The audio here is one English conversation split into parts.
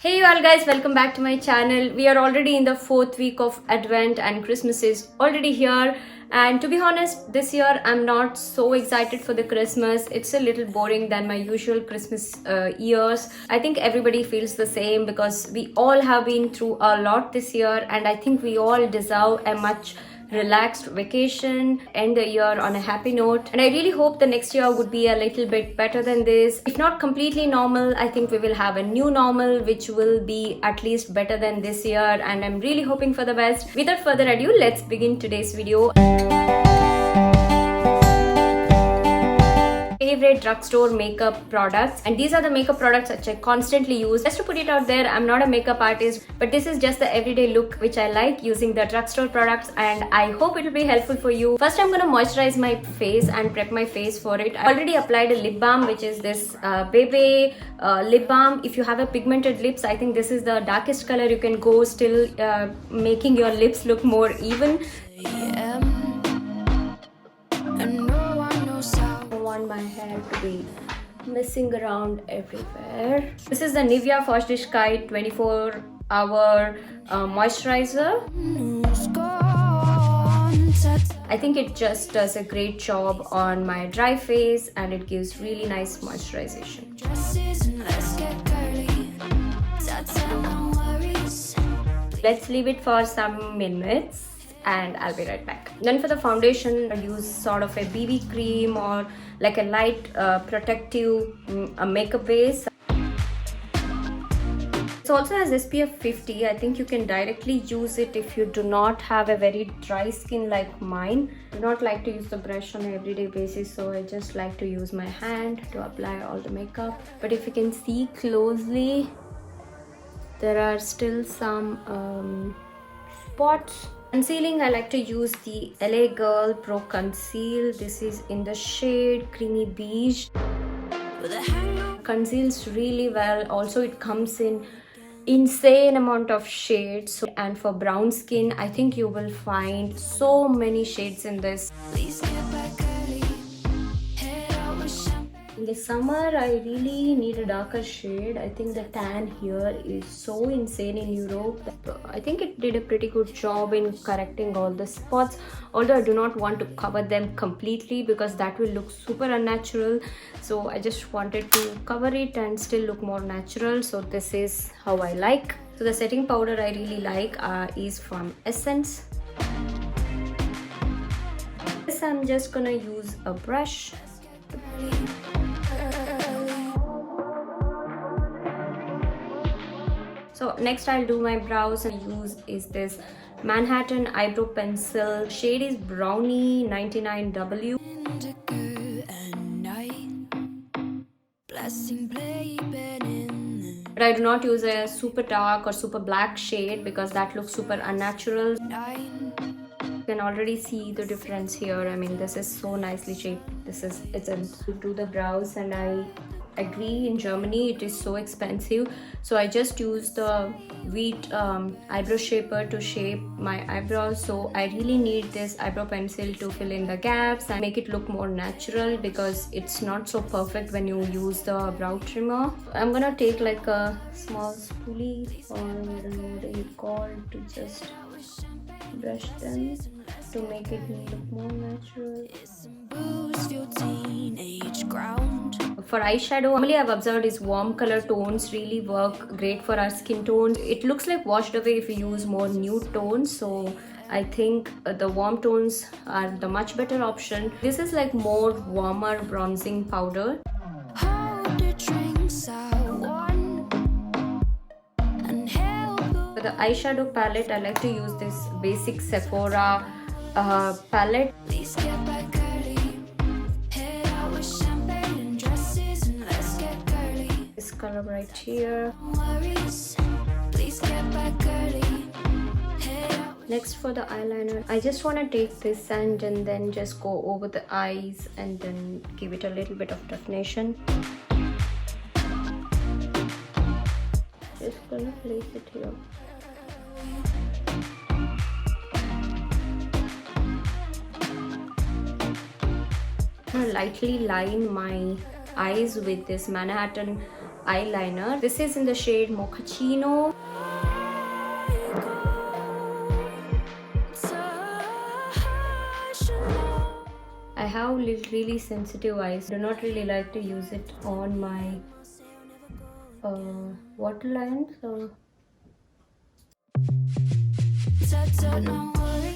Hey you all guys, welcome back to my channel. We are already in the 4th week of Advent and Christmas is already here. And to be honest, this year I'm not so excited for the Christmas. It's a little boring than my usual Christmas years. I think everybody feels the same because we all have been through a lot this year, and I think we all deserve a much relaxed vacation, end the year on a happy note. And I really hope the next year would be a little bit better than this. If not completely normal, I think we will have a new normal which will be at least better than this year, and I'm really hoping for the best. Without further ado, let's begin today's video. Favorite drugstore makeup products, and these are the makeup products which I constantly use. Just to put it out there, I'm not a makeup artist, but this is just the everyday look which I like using the drugstore products, and I hope it will be helpful for you. First, I'm gonna moisturize my face and prep my face for it. I already applied a lip balm, which is this Bebe lip balm. If you have a pigmented lips, I think this is the darkest color you can go, still making your lips look more even. My hair to be messing around everywhere. This is the Nivea Feuchtigkeit 24-hour moisturizer. I think it just does a great job on my dry face and it gives really nice moisturization. Let's leave it for some minutes and I'll be right back. Then for the foundation, I'll use sort of a BB cream or like a light protective makeup base. It also has SPF 50. I think you can directly use it if you do not have a very dry skin like mine. I do not like to use the brush on an everyday basis, so I just like to use my hand to apply all the makeup. But if you can see closely, there are still some spots. Concealing, I like to use the LA Girl Pro Conceal. This is in the shade Creamy Beige. Conceals really well. Also, it comes in insane amount of shades. And for brown skin, I think you will find so many shades in this. In the summer, I really need a darker shade. I think the tan here is so insane in Europe. I think it did a pretty good job in correcting all the spots. Although I do not want to cover them completely because that will look super unnatural. So I just wanted to cover it and still look more natural. So this is how I like. So the setting powder I really like is from Essence. This I'm just gonna use a brush. So next I'll do my brows and use is this Manhattan eyebrow pencil. Shade is Brownie 99W. But I do not use a super dark or super black shade because that looks super unnatural. You can already see the difference here. I mean, this is so nicely shaped. It's to do the brows, and I agree, in Germany it is so expensive, so I just use the wheat eyebrow shaper to shape my eyebrows. So I really need this eyebrow pencil to fill in the gaps and make it look more natural because it's not so perfect when you use the brow trimmer. I'm gonna take like a small spoolie, or I don't know what you call, to just brush them to make it look more natural. For eyeshadow, normally I've observed is warm color tones really work great for our skin tones. It looks like washed away if you use more nude tones, so I think the warm tones are the much better option. This is like more warmer bronzing powder. For the eyeshadow palette, I like to use this basic Sephora palette. This color right here. Next, for the eyeliner, I just want to take this sand and then just go over the eyes and then give it a little bit of definition. Just gonna place it here. I'm gonna lightly line my eyes with this Manhattan eyeliner. This is in the shade Mochaccino. I have really sensitive eyes. Do not really like to use it on my waterline. So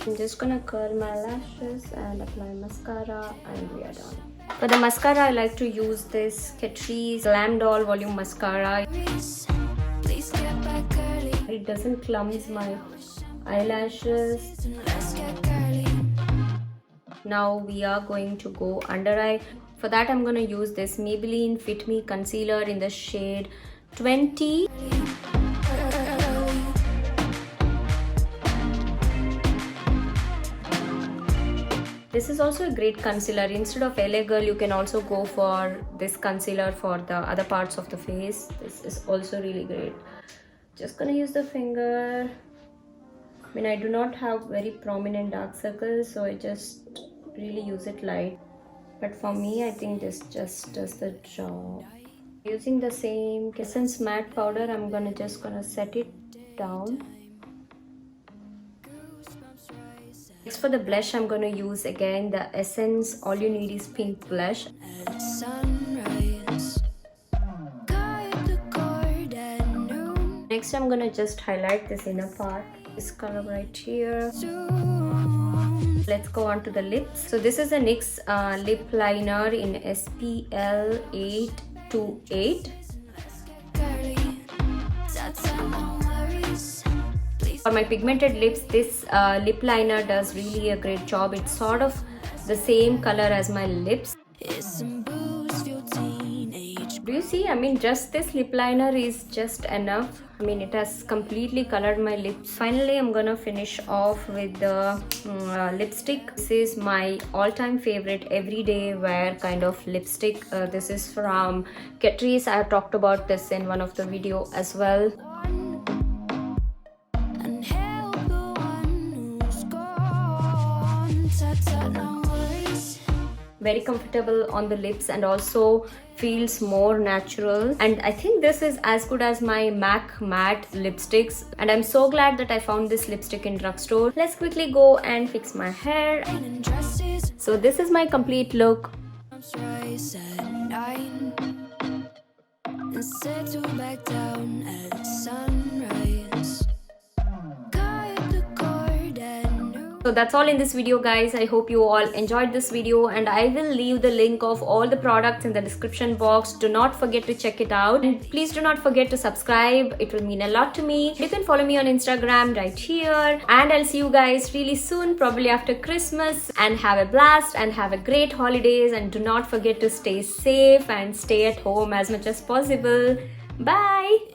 I'm just gonna curl my lashes and apply mascara, and we are done. For the mascara, I like to use this Catrice Glam Doll Volume Mascara. It doesn't clumps my eyelashes. Now we are going to go under eye. For that, I'm gonna use this Maybelline Fit Me Concealer in the shade 20. This is also a great concealer. Instead of LA Girl, you can also go for this concealer for the other parts of the face. This is also really great. Just gonna use the finger. I mean, I do not have very prominent dark circles, so I just really use it light. But for me, I think this just does the job. Using the same Essence matte powder, I'm just gonna set it down. Next, for the blush, I'm gonna use again the Essence All You Need Is Pink blush. Next, I'm gonna just highlight this inner part, this color right here. Let's go on to the lips. So this is a NYX lip liner in SPL 828. For my pigmented lips, this lip liner does really a great job. It's sort of the same color as my lips. Do you see? I mean, just this lip liner is just enough. I mean, it has completely colored my lips. Finally, I'm gonna finish off with the lipstick. This is my all-time favorite everyday wear kind of lipstick. This is from Catrice. I have talked about this in one of the video as well. Very comfortable on the lips and also feels more natural, and I think this is as good as my MAC matte lipsticks, and I'm so glad that I found this lipstick in drugstore. Let's quickly go and fix my hair. So this is my complete look. So that's all in this video, guys. I hope you all enjoyed this video, and I will leave the link of all the products in the description box. Do not forget to check it out, and please do not forget to subscribe. It will mean a lot to me. You can follow me on Instagram right here, and I'll see you guys really soon, probably after Christmas, and have a blast and have a great holidays, and do not forget to stay safe and stay at home as much as possible. Bye.